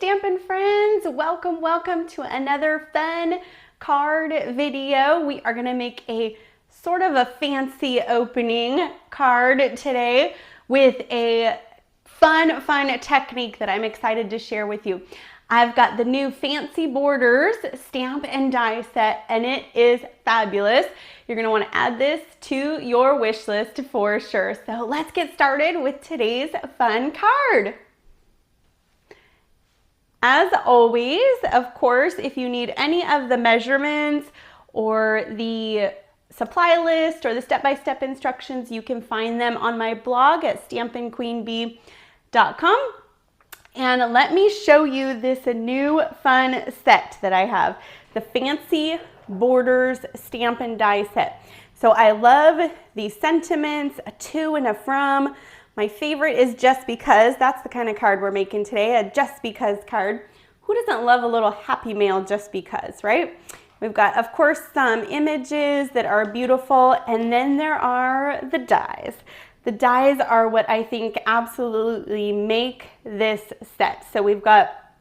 Stampin' friends, welcome to another fun card video. We are gonna make a sort of a fancy opening card today with a fun technique that I'm excited to share with you. I've got the new Fancy Borders stamp and die set, and it is fabulous. You're gonna wanna add this to your wish list for sure. So let's get started with today's fun card. As always, of course, if you need any of the measurements or the supply list or the step-by-step instructions, you can find them on my blog at stampinqueenbee.com. And let me show you this new fun set that I have, the Fancy Borders Stamp and Die set. So I love these sentiments, a to and a from. My favorite is Just Because. That's the kind of card we're making today, a Just Because card. Who doesn't love a little happy mail just because, right? We've got, of course, some images that are beautiful, and then there are the dies. The dies are what I think absolutely make this set. So we've got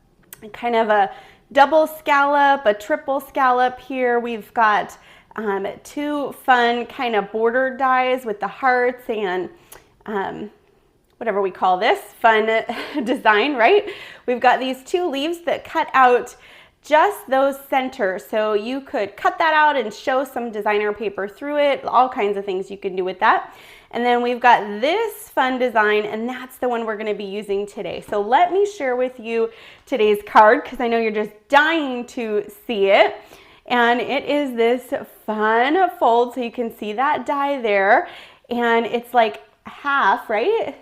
kind of a double scallop, a triple scallop here. We've got two fun kind of border dies with the hearts and whatever we call this, fun design, right? We've got these two leaves that cut out just those centers. So you could cut that out and show some designer paper through it, all kinds of things you can do with that. And then we've got this fun design, and that's the one we're gonna be using today. So let me share with you today's card, because I know you're just dying to see it. And it is this fun fold, so you can see that die there. And it's like half, right?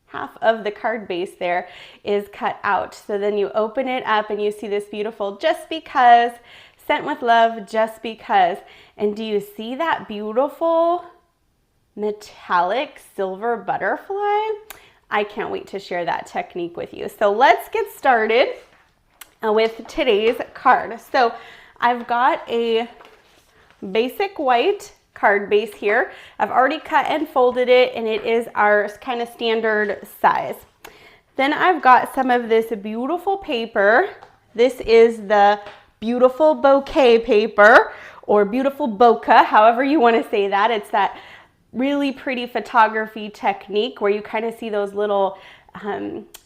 Half of the card base there is cut out. So then you open it up and you see this beautiful Just Because, sent with love, Just Because. And do you see that beautiful metallic silver butterfly? I can't wait to share that technique with you. So let's get started with today's card. So I've got a basic white card base here. I've already cut and folded it, and it is our kind of standard size. Then I've got some of this beautiful paper. This is the beautiful bouquet paper, or beautiful bokeh, however you want to say that. It's that really pretty photography technique where you kind of see those little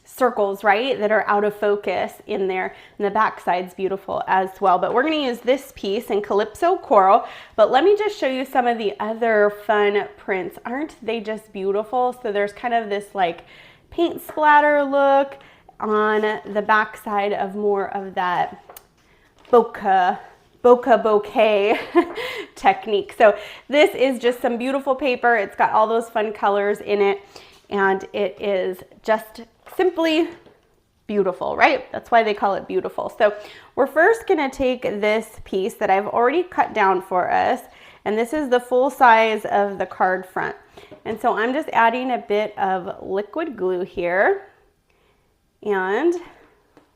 circles, right, that are out of focus in there, and the back side's beautiful as well. But we're going to use this piece in Calypso Coral. But let me just show you some of the other fun prints. Aren't they just beautiful? So there's kind of this like paint splatter look on the back side of more of that bokeh bouquet technique. So this is just some beautiful paper. It's got all those fun colors in it, and it is just simply beautiful, right? That's why they call it beautiful. So we're first gonna take this piece that I've already cut down for us, and this is the full size of the card front. And so I'm just adding a bit of liquid glue here, and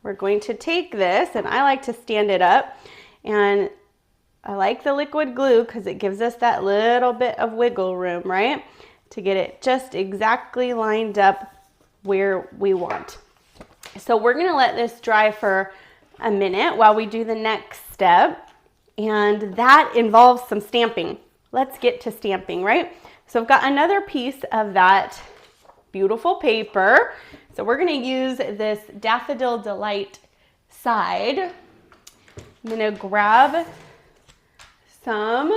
we're going to take this, and I like to stand it up, and I like the liquid glue because it gives us that little bit of wiggle room, right? To get it just exactly lined up where we want. So we're gonna let this dry for a minute while we do the next step, and that involves some stamping. Let's get to stamping, right? So I've got another piece of that beautiful paper. So we're gonna use this Daffodil Delight side. I'm gonna grab some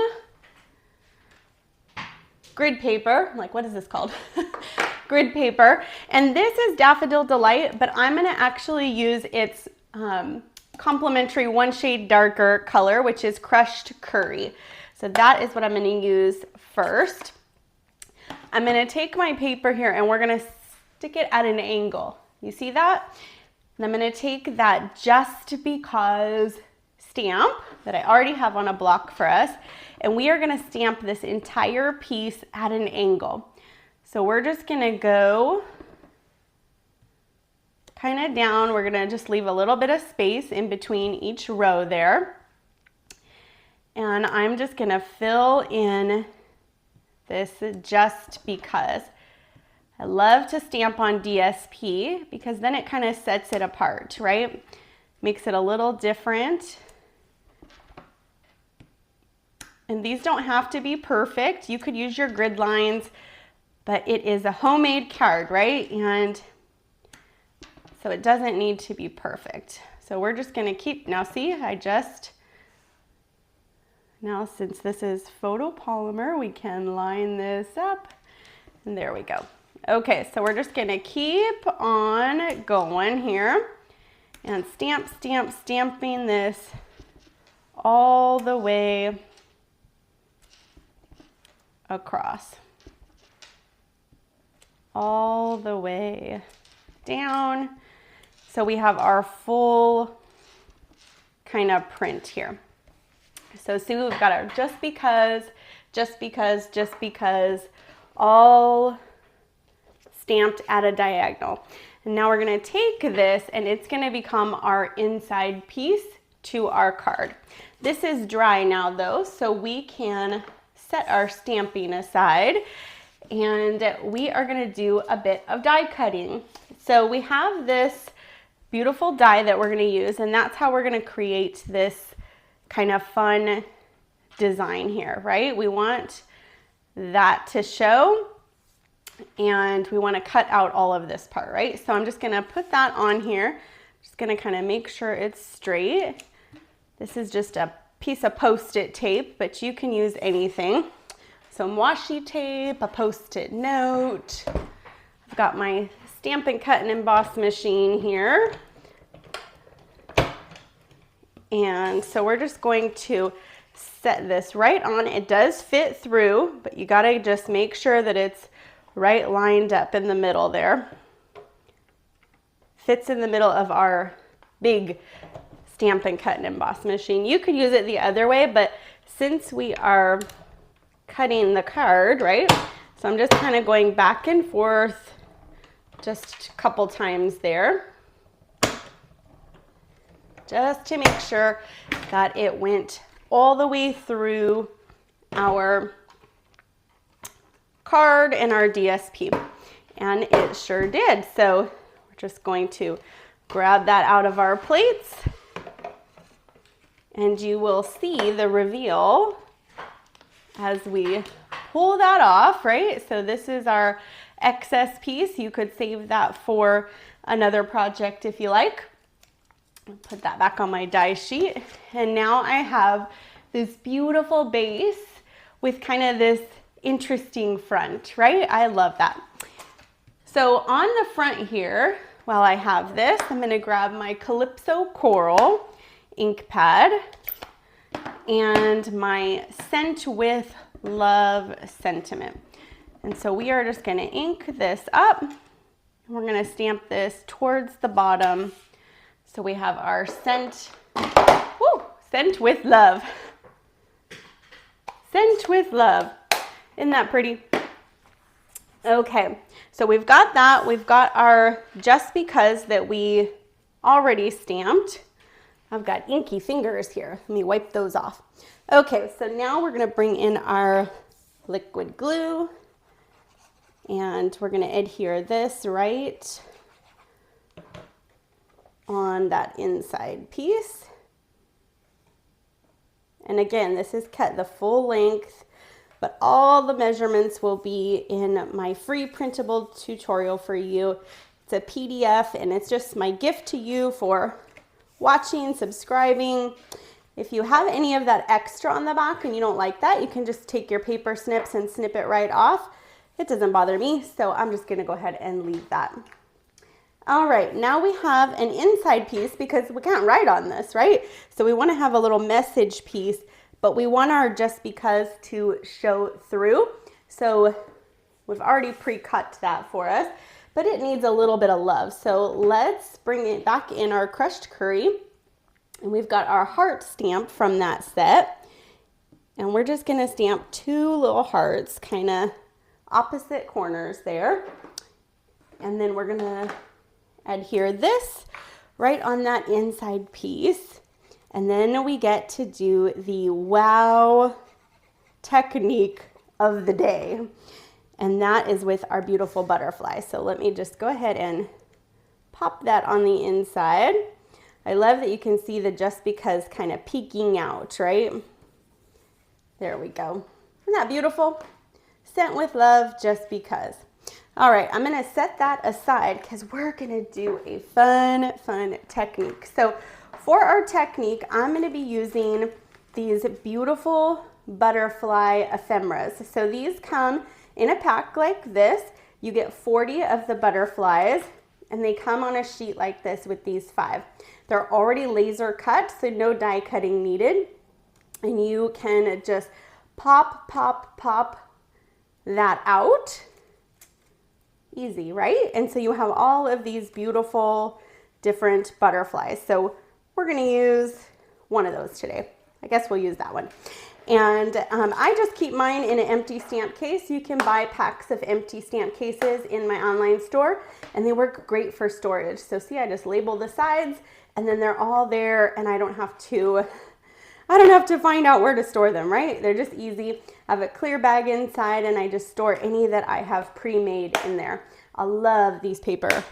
grid paper, like what is this called? Grid paper. And this is Daffodil Delight, but I'm gonna actually use its complementary one shade darker color, which is Crushed Curry. So that is what I'm gonna use first. I'm gonna take my paper here and we're gonna stick it at an angle. You see that? And I'm gonna take that Just Because stamp that I already have on a block for us, and we are gonna stamp this entire piece at an angle. So we're just gonna go kind of down. We're gonna just leave a little bit of space in between each row there. And I'm just gonna fill in this Just Because. I love to stamp on DSP because then it kind of sets it apart, right? Makes it a little different. And these don't have to be perfect. You could use your grid lines, but it is a homemade card, right? And so it doesn't need to be perfect. So we're just gonna keep, now see, now since this is photopolymer, we can line this up, and there we go. Okay, so we're just gonna keep on going here and stamping this all the way across. All the way down. So we have our full kind of print here. So see, we've got our just because, all stamped at a diagonal. And now we're gonna take this and it's gonna become our inside piece to our card. This is dry now though, so we can set our stamping aside and we are gonna do a bit of die cutting. So we have this beautiful die that we're gonna use, and that's how we're gonna create this kind of fun design here, right? We want that to show, and we wanna cut out all of this part, right? So I'm just gonna put that on here. Just gonna kind of make sure it's straight. This is just a piece of Post-it tape, but you can use anything. Some washi tape, a Post-it note. I've got my Stamp and Cut and Emboss machine here. And so we're just going to set this right on. It does fit through, but you gotta just make sure that it's right lined up in the middle there. Fits in the middle of our big Stamp and Cut and Emboss machine. You could use it the other way, but since we are cutting the card, right? So I'm just kind of going back and forth just a couple times there, just to make sure that it went all the way through our card and our DSP. And it sure did. So we're just going to grab that out of our plates, and you will see the reveal as we pull that off, right? So this is our excess piece. You could save that for another project if you like. I'll put that back on my die sheet. And now I have this beautiful base with kind of this interesting front, right? I love that. So on the front here, while I have this, I'm gonna grab my Calypso Coral ink pad and my Scent with Love sentiment. And so we are just gonna ink this up. We're gonna stamp this towards the bottom. So we have our Scent with Love. Scent with Love. Isn't that pretty? Okay, so we've got that. We've got our Just Because that we already stamped. I've got inky fingers here. Let me wipe those off. Okay, so now we're gonna bring in our liquid glue, and we're gonna adhere this right on that inside piece. And again, this is cut the full length, but all the measurements will be in my free printable tutorial for you. It's a PDF, and it's just my gift to you for watching, subscribing. If you have any of that extra on the back and you don't like that, you can just take your paper snips and snip it right off. It doesn't bother me, so I'm just gonna go ahead and leave that. All right, now we have an inside piece because we can't write on this, right? So we wanna have a little message piece, but we want our Just Because to show through. So we've already pre-cut that for us, but it needs a little bit of love. So let's bring it back in our crushed curry. And we've got our heart stamp from that set. And we're just gonna stamp two little hearts, kind of opposite corners there. And then we're gonna adhere this right on that inside piece. And then we get to do the wow technique of the day. And that is with our beautiful butterfly. So let me just go ahead and pop that on the inside. I love that you can see the just because kind of peeking out, right? There we go. Isn't that beautiful? Sent with love, just because. All right, I'm gonna set that aside because we're gonna do a fun technique. So for our technique, I'm gonna be using these beautiful butterfly ephemeras. So these come in a pack like this. You get 40 of the butterflies, and they come on a sheet like this with these 5. They're already laser cut, so no die cutting needed. And you can just pop that out. Easy, right? And so you have all of these beautiful different butterflies. So we're gonna use one of those today. I guess we'll use that one. And I just keep mine in an empty stamp case. You can buy packs of empty stamp cases in my online store, and they work great for storage. So see, I just label the sides, and then they're all there, and I don't have to find out where to store them, right? They're just easy. I have a clear bag inside, and I just store any that I have pre-made in there. I love these paper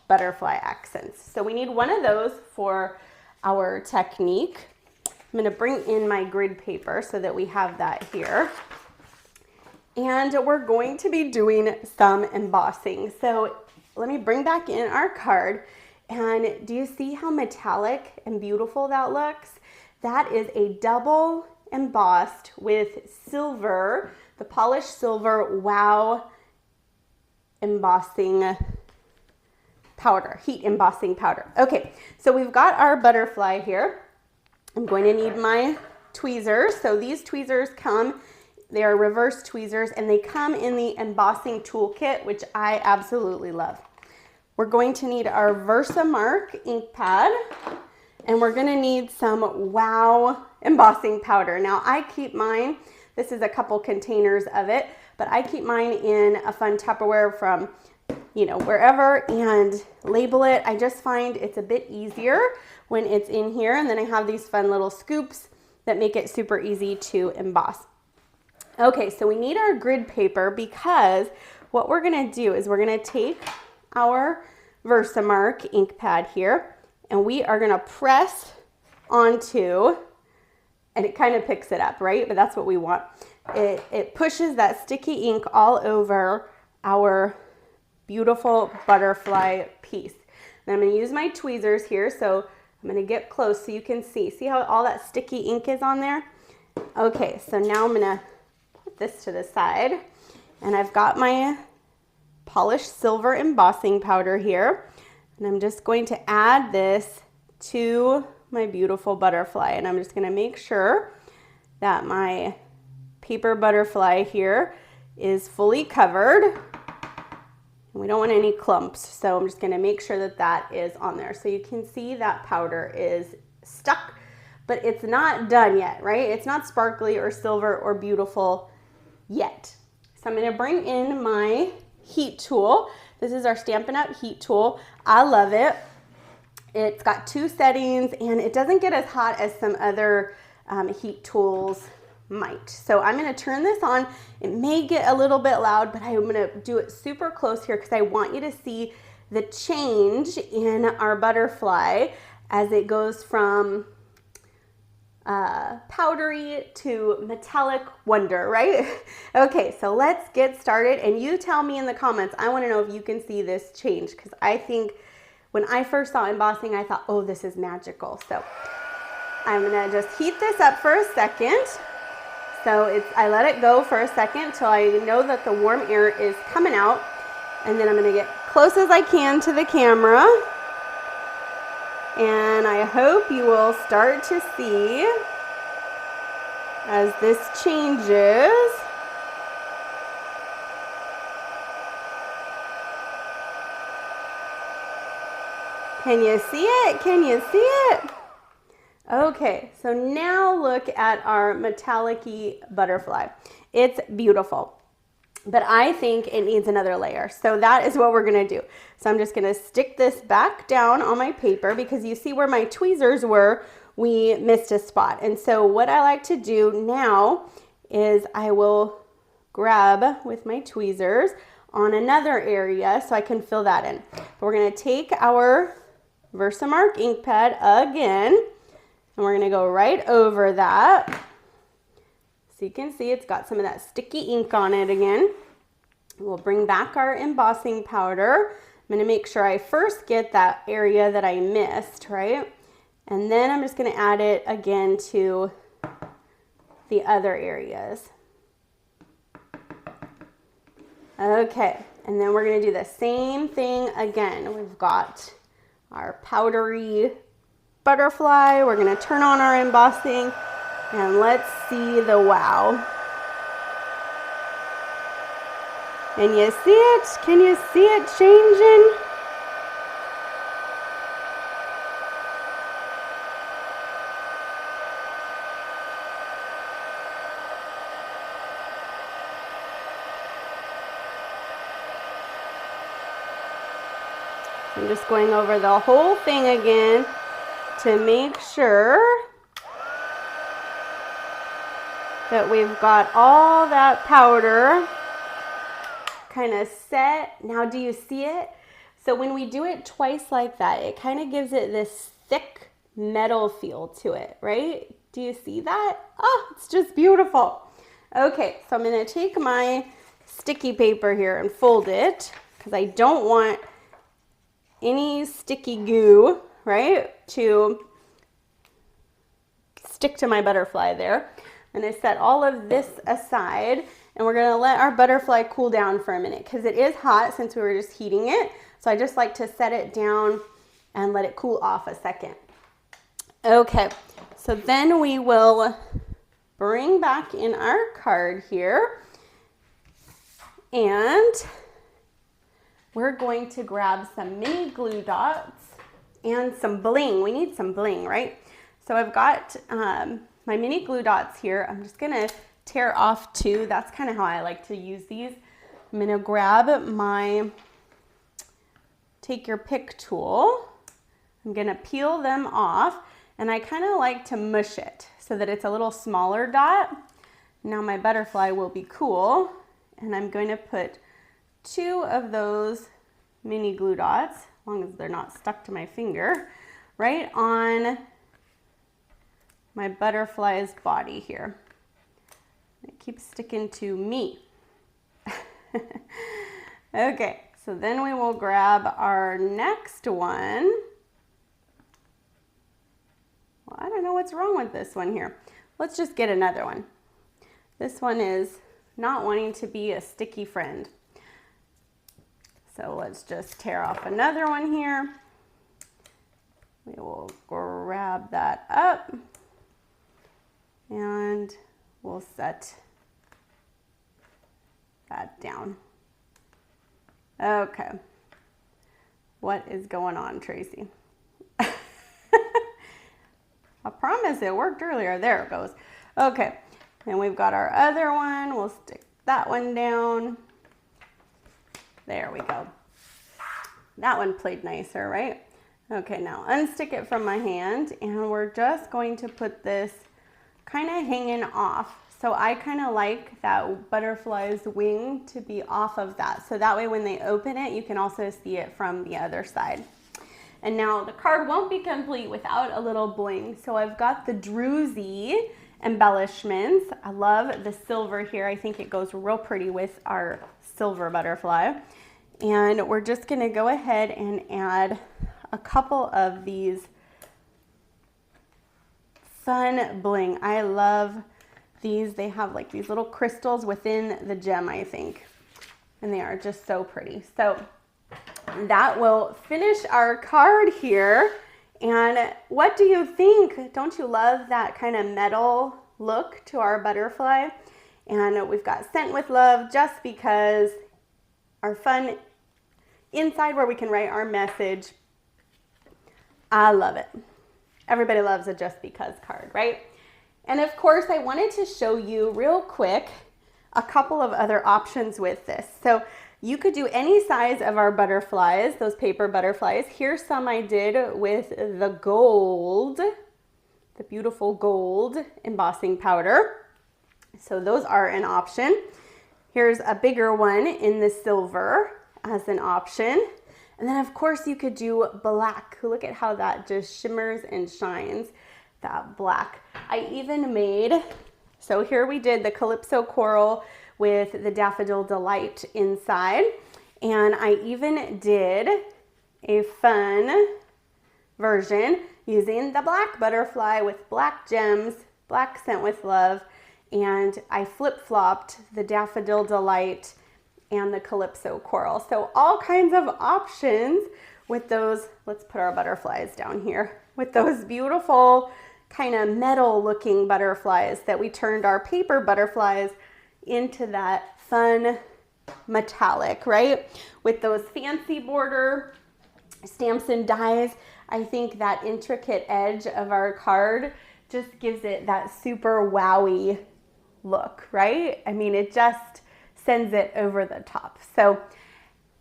butterfly accents. So we need one of those for our technique. I'm gonna bring in my grid paper so that we have that here. And we're going to be doing some embossing. So let me bring back in our card. And do you see how metallic and beautiful that looks? That is a double embossed with silver, the polished silver Wow embossing powder, heat embossing powder. Okay, so we've got our butterfly here. I'm going to need my tweezers. So these tweezers come, they are reverse tweezers, and they come in the embossing toolkit, which I absolutely love. We're going to need our Versamark ink pad, and we're gonna need some Wow embossing powder. Now I keep mine, this is a couple containers of it, but I keep mine in a fun Tupperware from, you know, wherever, and label it. I just find it's a bit easier when it's in here, and then I have these fun little scoops that make it super easy to emboss. Okay, so we need our grid paper because what we're gonna do is we're gonna take our Versamark ink pad here, and we are gonna press onto, and it kind of picks it up, right? But that's what we want. It pushes that sticky ink all over our beautiful butterfly piece. And I'm gonna use my tweezers here, so I'm gonna get close so you can see. See how all that sticky ink is on there? Okay, so now I'm gonna put this to the side, and I've got my polished silver embossing powder here, and I'm just going to add this to my beautiful butterfly, and I'm just gonna make sure that my paper butterfly here is fully covered. We don't want any clumps, so I'm just gonna make sure that that is on there. So you can see that powder is stuck, but it's not done yet, right? It's not sparkly or silver or beautiful yet. So I'm gonna bring in my heat tool. This is our Stampin' Up! Heat tool. I love it. It's got 2 settings, and it doesn't get as hot as some other heat tools might. So I'm gonna turn this on. It may get a little bit loud, but I'm gonna do it super close here because I want you to see the change in our butterfly as it goes from powdery to metallic wonder, right? Okay, so let's get started, and you tell me in the comments. I wanna know if you can see this change, because I think when I first saw embossing, I thought, oh, this is magical. So I'm gonna just heat this up for a second. So I let it go for a second till I know that the warm air is coming out, and then I'm gonna get close as I can to the camera, and I hope you will start to see as this changes. Can you see it? Can you see it? Okay, so now look at our metallic-y butterfly. It's beautiful, but I think it needs another layer. So that is what we're gonna do. So I'm just gonna stick this back down on my paper, because you see where my tweezers were, we missed a spot. And so what I like to do now is I will grab with my tweezers on another area so I can fill that in. But we're gonna take our Versamark ink pad again, and we're gonna go right over that. So you can see it's got some of that sticky ink on it again. We'll bring back our embossing powder. I'm gonna make sure I first get that area that I missed, right? And then I'm just gonna add it again to the other areas. Okay, and then we're gonna do the same thing again. We've got our powdery butterfly. We're gonna turn on our embossing and let's see the wow. And you see it? Can you see it changing? I'm just going over the whole thing again to make sure that we've got all that powder kind of set. Now, do you see it? So when we do it twice like that, it kind of gives it this thick metal feel to it, right? Do you see that? Oh, it's just beautiful. Okay, so I'm gonna take my sticky paper here and fold it because I don't want any sticky goo, right, to stick to my butterfly there. And I set all of this aside, and we're gonna let our butterfly cool down for a minute because it is hot since we were just heating it. So I just like to set it down and let it cool off a second. Okay, so then we will bring back in our card here, and we're going to grab some mini glue dots and some bling. We need some bling, right? So I've got my mini glue dots here. I'm just gonna tear off two. That's kind of how I like to use these. I'm gonna grab my take your pick tool. I'm gonna peel them off, and I kind of like to mush it so that it's a little smaller dot. Now my butterfly will be cool, and I'm going to put two of those mini glue dots, as long as they're not stuck to my finger, right on my butterfly's body here. It keeps sticking to me. Okay, so then we will grab our next one. Well, I don't know what's wrong with this one here. Let's just get another one. This one is not wanting to be a sticky friend. So let's just tear off another one here. We will grab that up and we'll set that down. Okay. What is going on, Tracy? I promise it worked earlier. There it goes. Okay. And we've got our other one. We'll stick that one down. There we go. That one played nicer, right? Okay, now unstick it from my hand, and we're just going to put this kind of hanging off. So I kind of like that butterfly's wing to be off of that. So that way when they open it, you can also see it from the other side. And now the card won't be complete without a little bling. So I've got the druzy embellishments. I love the silver here. I think it goes real pretty with our silver butterfly. And we're just gonna go ahead and add a couple of these fun bling. I love these. They have like these little crystals within the gem, I think. And they are just so pretty. So that will finish our card here. And what do you think? Don't you love that kind of metal look to our butterfly? And we've got Sent with Love just because, our fun inside where we can write our message. I love it. Everybody loves a just because card, right? And of course, I wanted to show you real quick a couple of other options with this. So you could do any size of our butterflies, those paper butterflies. Here's some I did with the gold, the beautiful gold embossing powder. So those are an option. Here's a bigger one in the silver as an option. And then of course you could do black. Look at how that just shimmers and shines, that black. I even made, so here we did the Calypso Coral with the Daffodil Delight inside. And I even did a fun version using the black butterfly with black gems, black Scent with Love, and I flip-flopped the Daffodil Delight and the Calypso Coral. So all kinds of options with those, let's put our butterflies down here, with those beautiful kind of metal looking butterflies that we turned our paper butterflies into that fun metallic, right? With those fancy border stamps and dies, I think that intricate edge of our card just gives it that super wowy look, right? I mean, it just sends it over the top. So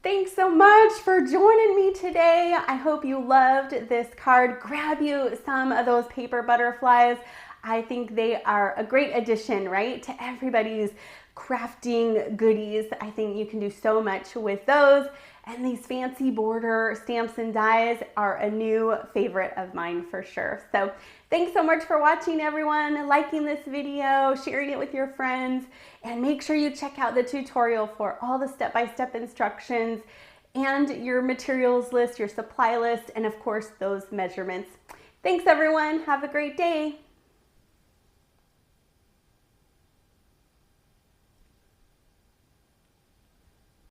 thanks so much for joining me today. I hope you loved this card. Grab you some of those paper butterflies. I think they are a great addition, right, to everybody's crafting goodies. I think you can do so much with those. And these fancy border stamps and dies are a new favorite of mine for sure. So thanks so much for watching, everyone, liking this video, sharing it with your friends, and make sure you check out the tutorial for all the step-by-step instructions and your materials list, your supply list, and of course those measurements. Thanks everyone, have a great day.